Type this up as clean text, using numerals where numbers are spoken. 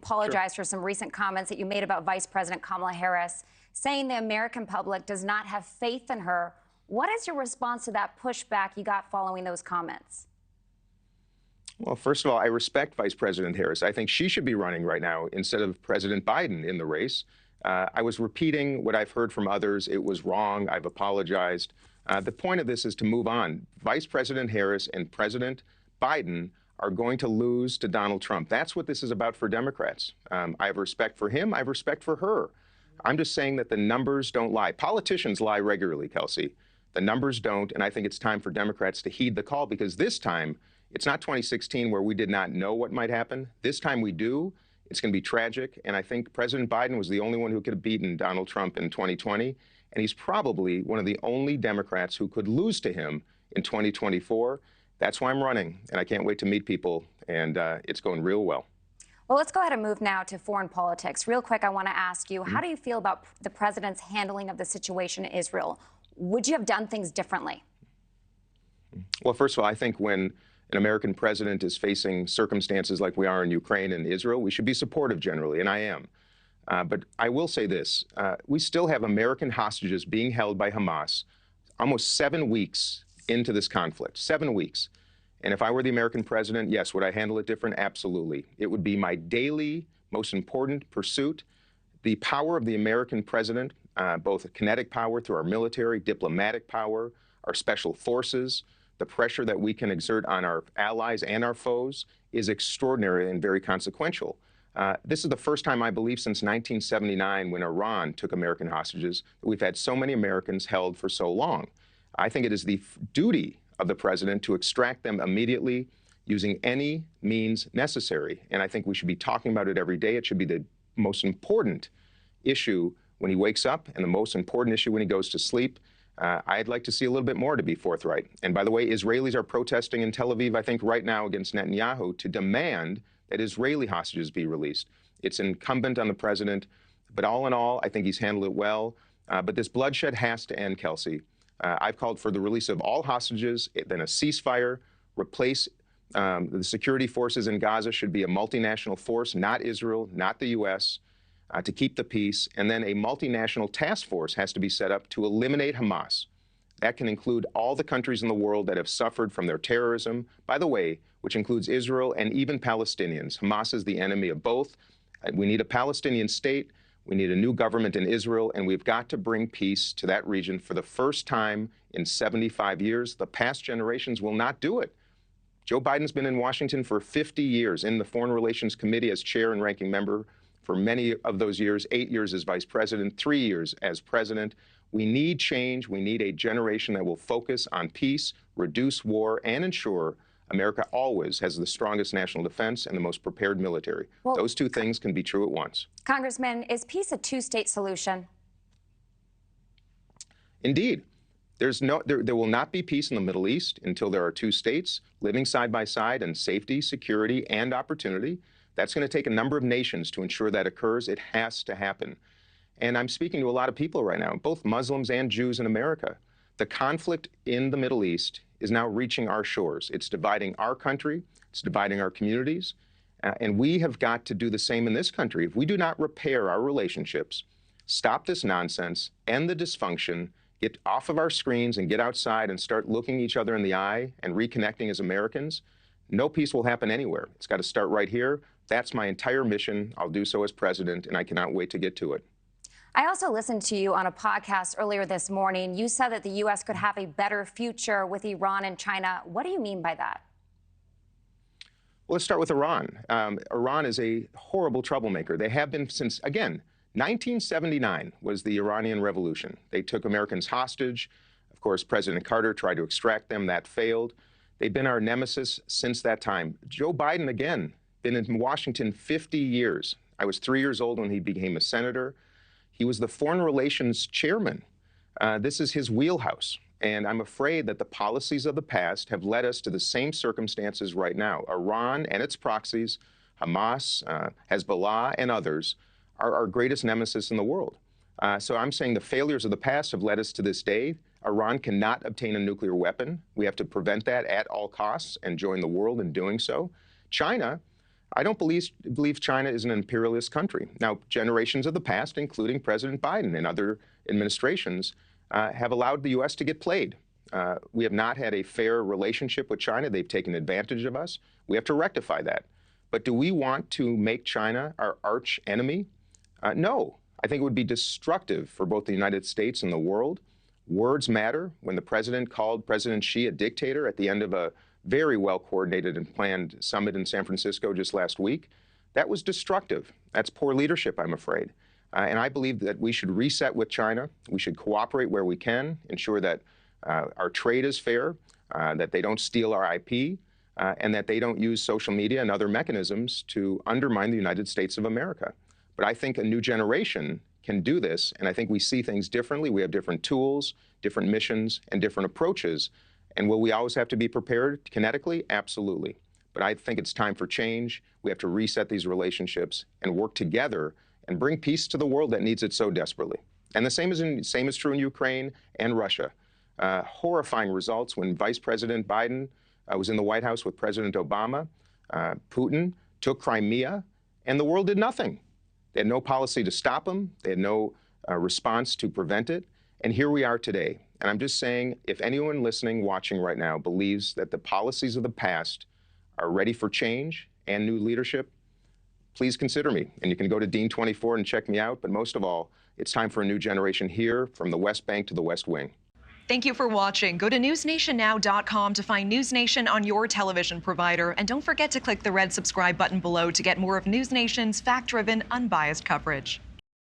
apologize for some recent comments that you made about Vice President Kamala Harris, saying the American public does not have faith in her. What is your response to that pushback you got following those comments? Well, first of all, I respect Vice President Harris. I think she should be running right now instead of President Biden in the race. I was repeating what I've heard from others. It was wrong. I've apologized. The point of this is to move on. Vice President Harris and President Biden are going to lose to Donald Trump. That's what this is about for Democrats. I have respect for him. I have respect for her. I'm just saying that the numbers don't lie. Politicians lie regularly, Kelsey. The numbers don't, and I think it's time for Democrats to heed the call, because this time, it's not 2016 where we did not know what might happen. This time we do. It's going to be tragic, and I think President Biden was the only one who could have beaten Donald Trump in 2020, and he's probably one of the only Democrats who could lose to him in 2024. That's why I'm running, and I can't wait to meet people, and it's going real well. Well, let's go ahead and move now to foreign politics. Real quick, I want to ask you, how do you feel about the president's handling of the situation in Israel? Would you have done things differently? Well, first of all, I think when an American president is facing circumstances like we are in Ukraine and Israel, we should be supportive generally, and I am. But I will say this. We still have American hostages being held by Hamas almost 7 weeks into this conflict, 7 weeks. And if I were the American president, yes, would I handle it different? Absolutely. It would be my daily, most important pursuit. The power of the American president, both kinetic power through our military, diplomatic power, our special forces, the pressure that we can exert on our allies and our foes is extraordinary and very consequential. This is the first time, I believe, since 1979, when Iran took American hostages, that we've had so many Americans held for so long. I think it is the duty of the president to extract them immediately using any means necessary. And I think we should be talking about it every day. It should be the most important issue when he wakes up and the most important issue when he goes to sleep. I'd like to see a little bit more, to be forthright. And by the way, Israelis are protesting in Tel Aviv, I think, right now against Netanyahu to demand that Israeli hostages be released. It's incumbent on the president. But all in all, I think he's handled it well. But this bloodshed has to end, Kelsey. I've called for the release of all hostages, then a ceasefire, replace the security forces in Gaza should be a multinational force, not Israel, not the U.S., to keep the peace, and then a multinational task force has to be set up to eliminate Hamas. That can include all the countries in the world that have suffered from their terrorism, by the way, which includes Israel and even Palestinians. Hamas is the enemy of both. We need a Palestinian state. We need a new government in Israel, and we've got to bring peace to that region for the first time in 75 years. The past generations will not do it. Joe Biden's been in Washington for 50 years in the Foreign Relations Committee as chair and ranking member for many of those years, 8 years as vice president, 3 years as president. We need change. We need a generation that will focus on peace, reduce war, and ensure America always has the strongest national defense and the most prepared military. Well, those two things can be true at once. Congressman, is peace a two-state solution? Indeed. There will not be peace in the Middle East until there are two states living side by side in safety, security, and opportunity. That's going to take a number of nations to ensure that occurs. It has to happen. And I'm speaking to a lot of people right now, both Muslims and Jews in America. The conflict in the Middle East is now reaching our shores. It's dividing our country. It's dividing our communities. And we have got to do the same in this country. If we do not repair our relationships, stop this nonsense, end the dysfunction, get off of our screens and get outside and start looking each other in the eye and reconnecting as Americans, no peace will happen anywhere. It's got to start right here. That's my entire mission. I'll do so as president, and I cannot wait to get to it. I also listened to you on a podcast earlier this morning. You said that the U.S. could have a better future with Iran and China. What do you mean by that? Well, let's start with Iran. Iran is a horrible troublemaker. They have been since, again, 1979 was the Iranian Revolution. They took Americans hostage. Of course, President Carter tried to extract them. That failed. They've been our nemesis since that time. Joe Biden, again, been in Washington 50 years. I was 3 years old when he became a senator. He was the Foreign Relations chairman. This is his wheelhouse. And I'm afraid that the policies of the past have led us to the same circumstances right now. Iran and its proxies, Hamas, Hezbollah, and others are our greatest nemesis in the world. So I'm saying the failures of the past have led us to this day. Iran cannot obtain a nuclear weapon. We have to prevent that at all costs and join the world in doing so. China, I don't believe China is an imperialist country. Now, generations of the past, including President Biden and other administrations, have allowed the U.S. to get played. We have not had a fair relationship with China. They've taken advantage of us. We have to rectify that. But do we want to make China our arch enemy? No. I think it would be destructive for both the United States and the world. Words matter. When the president called President Xi a dictator at the end of a very well-coordinated and planned summit in San Francisco just last week, that was destructive. That's poor leadership, I'm afraid. And I believe that we should reset with China. We should cooperate where we can, ensure that our trade is fair, that they don't steal our IP, and that they don't use social media and other mechanisms to undermine the United States of America. But I think a new generation can do this, and I think we see things differently. We have different tools, different missions, and different approaches. And will we always have to be prepared kinetically? Absolutely. But I think it's time for change. We have to reset these relationships and work together and bring peace to the world that needs it so desperately. And the same is true in Ukraine and Russia. Horrifying results when Vice President Biden was in the White House with President Obama. Putin took Crimea, and the world did nothing. They had no policy to stop him. They had no response to prevent it. And here we are today. And I'm just saying, if anyone listening, watching right now, believes that the policies of the past are ready for change and new leadership, please consider me. And you can go to Dean 24 and check me out. But most of all, it's time for a new generation here, from the West Bank to the West Wing. Thank you for watching. Go to newsnationnow.com to find News Nation on your television provider. And don't forget to click the red subscribe button below to get more of News Nation's fact-driven, unbiased coverage.